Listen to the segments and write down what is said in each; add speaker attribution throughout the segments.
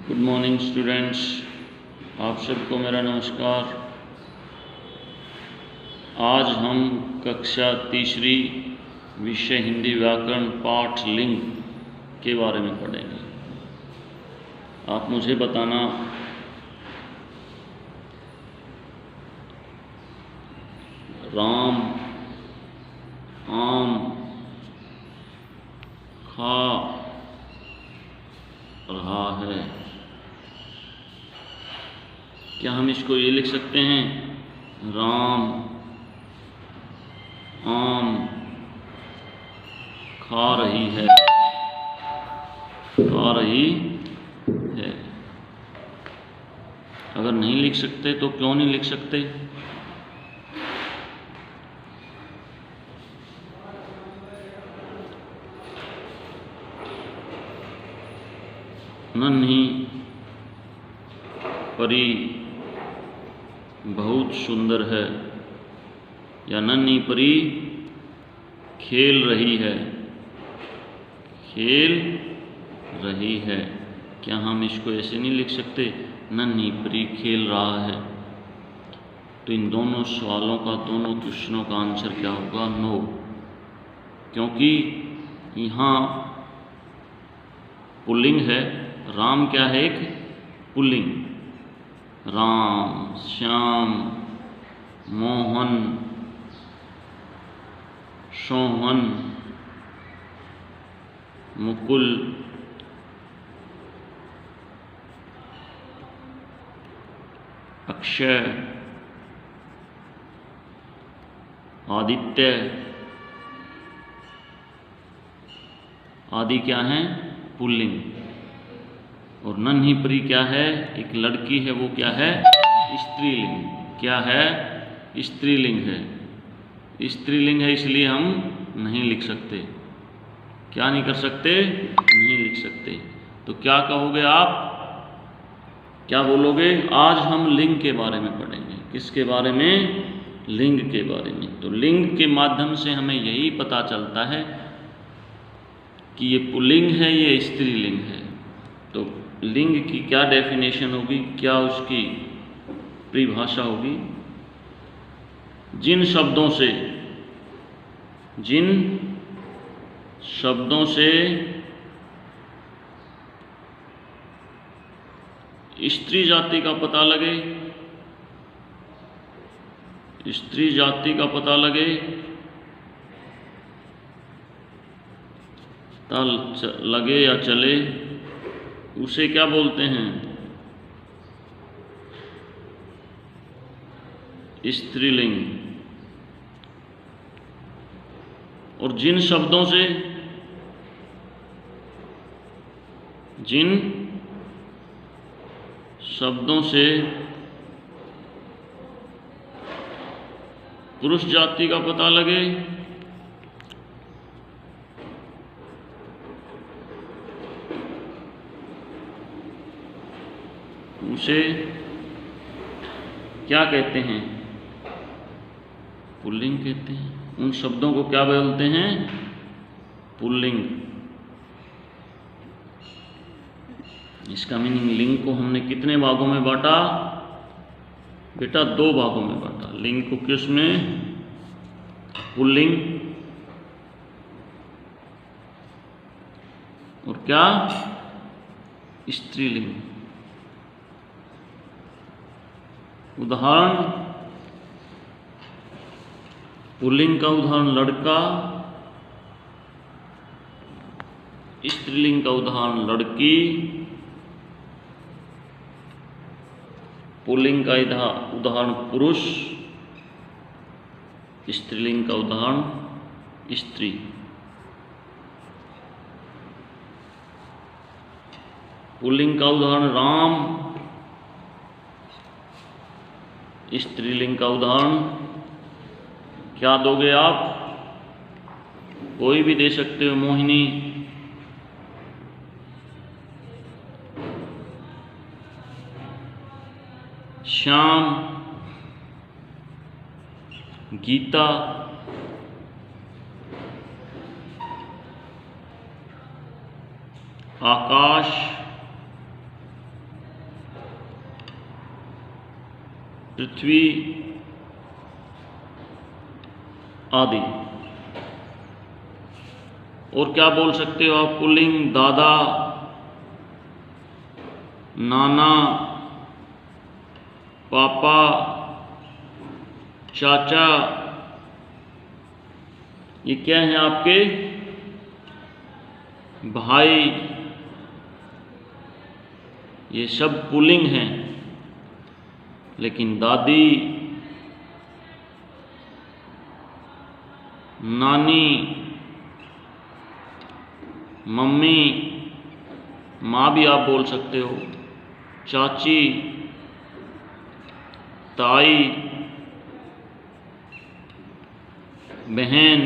Speaker 1: Good morning students, आप सबको मेरा नमस्कार। आज हम कक्षा तीसरी विषय हिंदी व्याकरण पाठ लिंग के बारे में पढ़ेंगे। आप मुझे बताना राम, आम, खा रहा है। क्या हम इसको ये लिख सकते हैं? राम आम खा रही है, खा रही है। अगर नहीं लिख सकते तो क्यों नहीं लिख सकते? नन्ही परी बहुत सुंदर है, या नन्ही परी खेल रही है, खेल रही है। क्या हम इसको ऐसे नहीं लिख सकते? नन्ही परी खेल रहा है। तो इन दोनों सवालों का, दोनों क्वेश्चनों का आंसर क्या होगा? नो, क्योंकि यहाँ पुल्लिंग है। राम क्या है? एक पुल्लिंग। राम, श्याम, मोहन, सोहन, मुकुल, अक्षय, आदित्य आदि क्या है? पुल्लिंग। और नन्ही परी क्या है? एक लड़की है, वो क्या है? स्त्रीलिंग। क्या है? स्त्रीलिंग है। स्त्रीलिंग है, इसलिए हम नहीं लिख सकते। क्या नहीं कर सकते? नहीं लिख सकते। तो क्या कहोगे आप? क्या बोलोगे? आज हम लिंग के बारे में पढ़ेंगे। किसके बारे में? लिंग के बारे में। तो लिंग के माध्यम से हमें यही पता चलता है कि ये पुल्लिंग है, ये स्त्रीलिंग है। तो लिंग की क्या डेफिनेशन होगी, क्या उसकी परिभाषा होगी? जिन शब्दों से स्त्री जाति का पता लगे, स्त्री जाति का पता लगे, लगे या चले, उसे क्या बोलते हैं? स्त्रीलिंग। और जिन शब्दों से पुरुष जाति का पता लगे, उसे क्या कहते हैं? पुल्लिंग कहते हैं। उन शब्दों को क्या बोलते हैं? पुल्लिंग। इसका मीनिंग, लिंग को हमने कितने भागों में बांटा? बेटा, 2 भागों में बांटा। लिंग को किस में? पुल्लिंग और क्या? स्त्रीलिंग। उदाहरण, पुल्लिंग का उदाहरण लड़का, स्त्रीलिंग का उदाहरण लड़की, पुल्लिंग का उदाहरण पुरुष, स्त्रीलिंग का उदाहरण स्त्री। पुल्लिंग का उदाहरण राम, स्त्रीलिंग का उदाहरण क्या दोगे आप? कोई भी दे सकते हो। मोहिनी, श्याम, गीता, आकाश, पृथ्वी आदि। और क्या बोल सकते हो आप? पुल्लिंग दादा, नाना, पापा, चाचा, ये क्या हैं आपके? भाई, ये सब पुल्लिंग हैं। लेकिन दादी, नानी, मम्मी, माँ भी आप बोल सकते हो, चाची, ताई, बहन,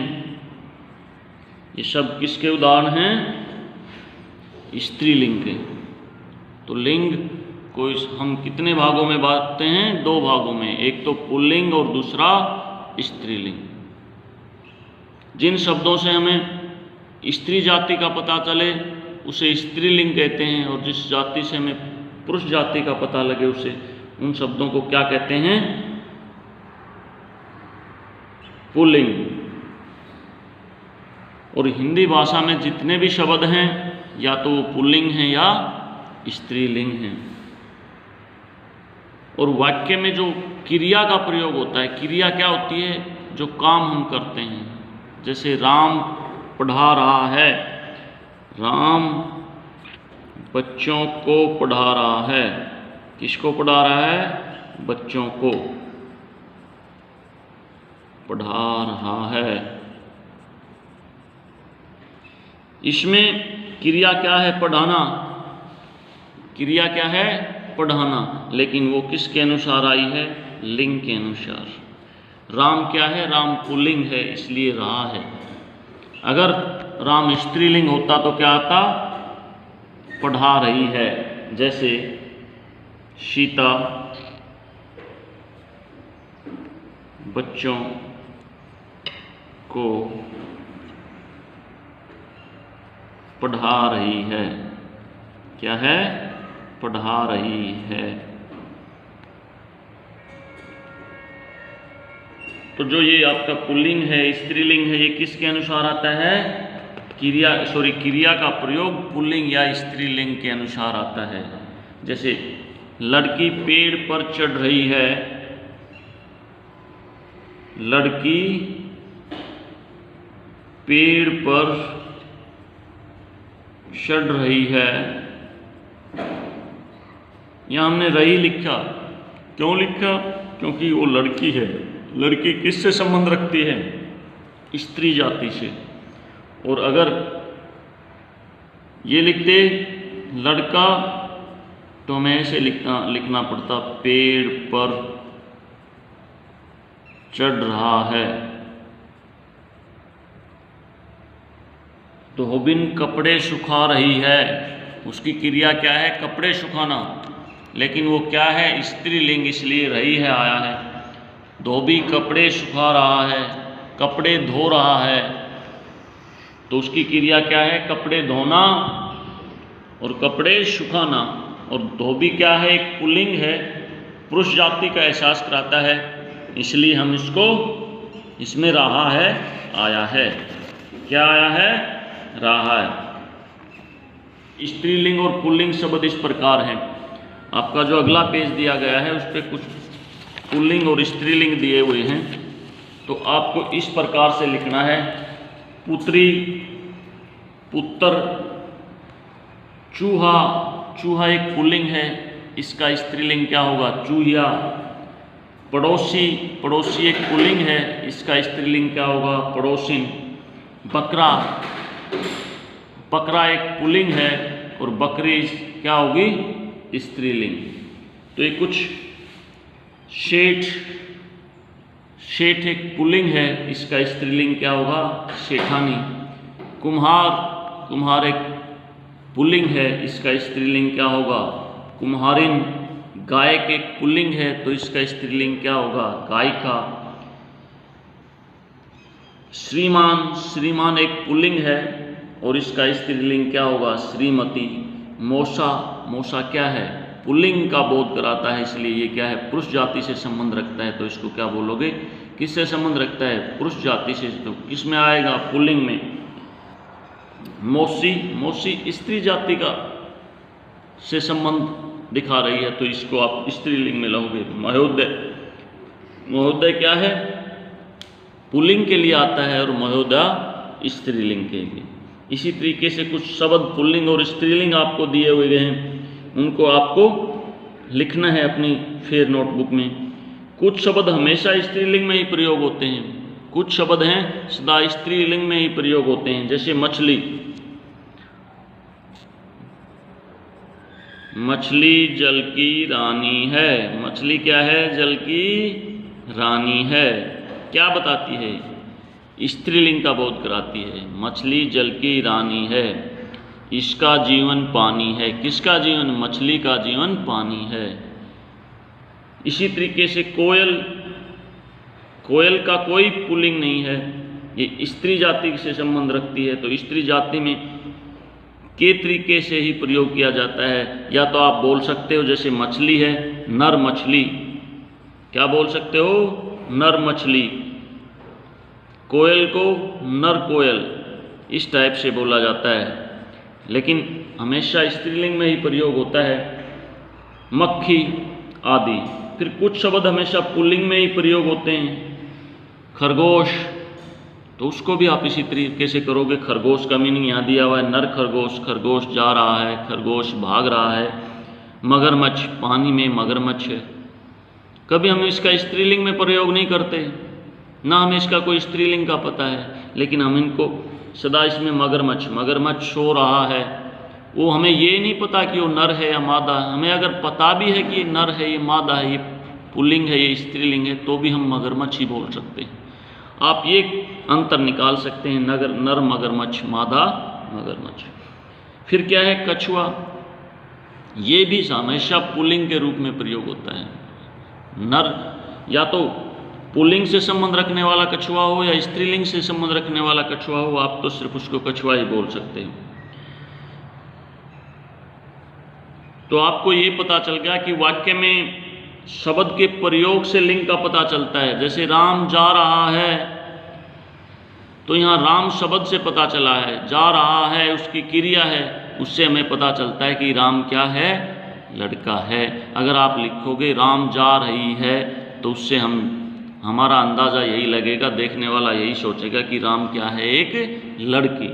Speaker 1: ये सब किसके उदाहरण हैं? स्त्रीलिंग के। तो लिंग को हम कितने भागों में बांटते हैं? 2 भागों में, एक तो पुल्लिंग और दूसरा स्त्रीलिंग। जिन शब्दों से हमें स्त्री जाति का पता चले उसे स्त्रीलिंग कहते हैं, और जिस जाति से हमें पुरुष जाति का पता लगे उसे, उन शब्दों को क्या कहते हैं? पुल्लिंग। और हिंदी भाषा में जितने भी शब्द हैं या तो वो पुल्लिंग हैं या स्त्रीलिंग हैं। और वाक्य में जो क्रिया का प्रयोग होता है, क्रिया क्या होती है? जो काम हम करते हैं। जैसे राम पढ़ा रहा है, राम बच्चों को पढ़ा रहा है। किसको पढ़ा रहा है? बच्चों को पढ़ा रहा है। इसमें क्रिया क्या है? पढ़ाना। क्रिया क्या है? पढ़ाना। लेकिन वो किसके अनुसार आई है? लिंग के अनुसार। राम क्या है? राम पुल्लिंग है, इसलिए रहा है। अगर राम स्त्रीलिंग होता तो क्या आता? पढ़ा रही है। जैसे सीता बच्चों को पढ़ा रही है। क्या है? पढ़ा रही है। तो जो ये आपका पुल्लिंग है, स्त्रीलिंग है, ये किसके अनुसार आता है? क्रिया का प्रयोग पुल्लिंग या स्त्रीलिंग के अनुसार आता है। जैसे लड़की पेड़ पर चढ़ रही है, लड़की पेड़ पर चढ़ रही है। यहां हमने रही लिखा। क्यों लिखा? क्योंकि वो लड़की है। लड़की किससे संबंध रखती है? स्त्री जाति से। और अगर ये लिखते लड़का तो हमें ऐसे लिखना पड़ता, पेड़ पर चढ़ रहा है। धोबिन कपड़े सुखा रही है। उसकी क्रिया क्या है? कपड़े सुखाना। लेकिन वो क्या है? स्त्रीलिंग, इसलिए रही है आया है। धोबी कपड़े सुखा रहा है, कपड़े धो रहा है। तो उसकी क्रिया क्या है? कपड़े धोना और कपड़े सुखाना। और धोबी क्या है? एक पुल्लिंग है, पुरुष जाति का एहसास कराता है, इसलिए हम इसमें रहा है आया है। क्या आया है? रहा है। स्त्रीलिंग और पुल्लिंग शब्द इस प्रकार हैं। आपका जो अगला पेज दिया गया है उस पर कुछ पुल्लिंग और स्त्रीलिंग दिए हुए हैं। तो आपको इस प्रकार से लिखना है। पुत्री, पुत्र, चूहा। चूहा एक पुल्लिंग है, इसका स्त्रीलिंग क्या होगा? चूहिया। पड़ोसी, पड़ोसी एक पुल्लिंग है, इसका स्त्रीलिंग क्या होगा? पड़ोसिन। बकरा, बकरा एक पुल्लिंग है और बकरी क्या होगी? स्त्रीलिंग। तो ये कुछ शेठ, शेठ एक पुल्लिंग है, इसका स्त्रीलिंग क्या होगा? शेठानी। कुम्हार, कुम्हार एक पुल्लिंग है, इसका स्त्रीलिंग क्या होगा? कुम्हारिन। गायक एक पुल्लिंग है तो इसका स्त्रीलिंग क्या होगा? गायिका। श्रीमान, श्रीमान एक पुल्लिंग है और इसका स्त्रीलिंग क्या होगा? श्रीमती। मौसा, मौसा क्या है? पुल्लिंग का बोध कराता है, इसलिए ये क्या है, पुरुष जाति से संबंध रखता है। तो इसको क्या बोलोगे, किससे संबंध रखता है, पुरुष जाति से। तो किसमें आएगा, पुल्लिंग में। मौसी, मौसी स्त्री जाति का से संबंध दिखा रही है, तो इसको आप स्त्रीलिंग में लाओगे। महोदय, महोदय क्या है, पुल्लिंग के लिए आता है और महोदय स्त्रीलिंग के लिए। इसी तरीके से कुछ शब्द पुल्लिंग और स्त्रीलिंग आपको दिए हुए हैं, उनको आपको लिखना है अपनी फेयर नोटबुक में। कुछ शब्द हमेशा स्त्रीलिंग में ही प्रयोग होते हैं, कुछ शब्द हैं सदा स्त्रीलिंग में ही प्रयोग होते हैं। जैसे मछली, मछली जल की रानी है। मछली क्या है, जल की रानी है। क्या बताती है, स्त्रीलिंग का बोध कराती है। मछली जल की रानी है, इसका जीवन पानी है। किसका जीवन, मछली का जीवन पानी है। इसी तरीके से कोयल, कोयल का कोई पुल्लिंग नहीं है, ये स्त्री जाति से संबंध रखती है। तो स्त्री जाति में के तरीके से ही प्रयोग किया जाता है। या तो आप बोल सकते हो जैसे मछली है, नर मछली, क्या बोल सकते हो, नर मछली। कोयल को नर कोयल, इस टाइप से बोला जाता है, लेकिन हमेशा स्त्रीलिंग में ही प्रयोग होता है। मक्खी आदि। फिर कुछ शब्द हमेशा पुल्लिंग में ही प्रयोग होते हैं। खरगोश, तो उसको भी आप इसी तरीके से करोगे। खरगोश का मीनिंग यहाँ दिया हुआ है, नर खरगोश, खरगोश जा रहा है, खरगोश भाग रहा है। मगरमच्छ, पानी में मगरमच्छ है। कभी हम इसका स्त्रीलिंग में प्रयोग नहीं करते, ना हमें इसका कोई स्त्रीलिंग का पता है, लेकिन हम इनको सदा इसमें मगरमच्छ, मगरमच्छ सो रहा है। वो हमें ये नहीं पता कि वो नर है या मादा है। हमें अगर पता भी है कि ये नर है, ये मादा है, ये पुल्लिंग है, ये स्त्रीलिंग है, तो भी हम मगरमच्छ ही बोल सकते हैं। आप ये अंतर निकाल सकते हैं, नर मगरमच्छ, मादा मगरमच्छ। फिर क्या है, कछुआ। ये भी हमेशा पुल्लिंग के रूप में प्रयोग होता है। नर या तो पुल्लिंग से संबंध रखने वाला कछुआ हो या स्त्रीलिंग से संबंध रखने वाला कछुआ हो, आप तो सिर्फ उसको कछुआ ही बोल सकते हैं। तो आपको ये पता चल गया कि वाक्य में शब्द के प्रयोग से लिंग का पता चलता है। जैसे राम जा रहा है, तो यहाँ राम शब्द से पता चला है, जा रहा है उसकी क्रिया है, उससे हमें पता चलता है कि राम क्या है, लड़का है। अगर आप लिखोगे राम जा रही है, तो उससे हमारा अंदाज़ा यही लगेगा, देखने वाला यही सोचेगा कि राम क्या है, एक लड़की।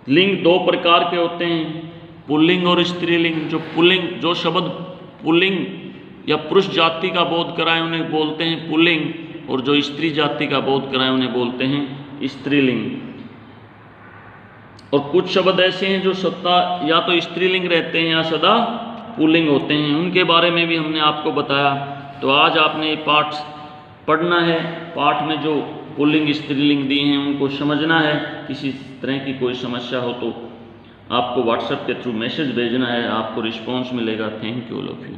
Speaker 1: लिंग दो प्रकार के होते हैं, पुल्लिंग और स्त्रीलिंग। जो शब्द पुल्लिंग या पुरुष जाति का बोध कराए उन्हें बोलते हैं पुल्लिंग, और जो स्त्री जाति का बोध कराए उन्हें बोलते हैं स्त्रीलिंग। और कुछ शब्द ऐसे हैं जो सदा या तो स्त्रीलिंग रहते हैं या सदा पुल्लिंग होते हैं, उनके बारे में भी हमने आपको बताया। तो आज आपने ये पाठ पढ़ना है, पाठ में जो पुल्लिंग स्त्रीलिंग दिए हैं उनको समझना है। किसी तरह की कोई समस्या हो तो आपको व्हाट्सएप के थ्रू मैसेज भेजना है, आपको रिस्पॉन्स मिलेगा। Thank you all of you.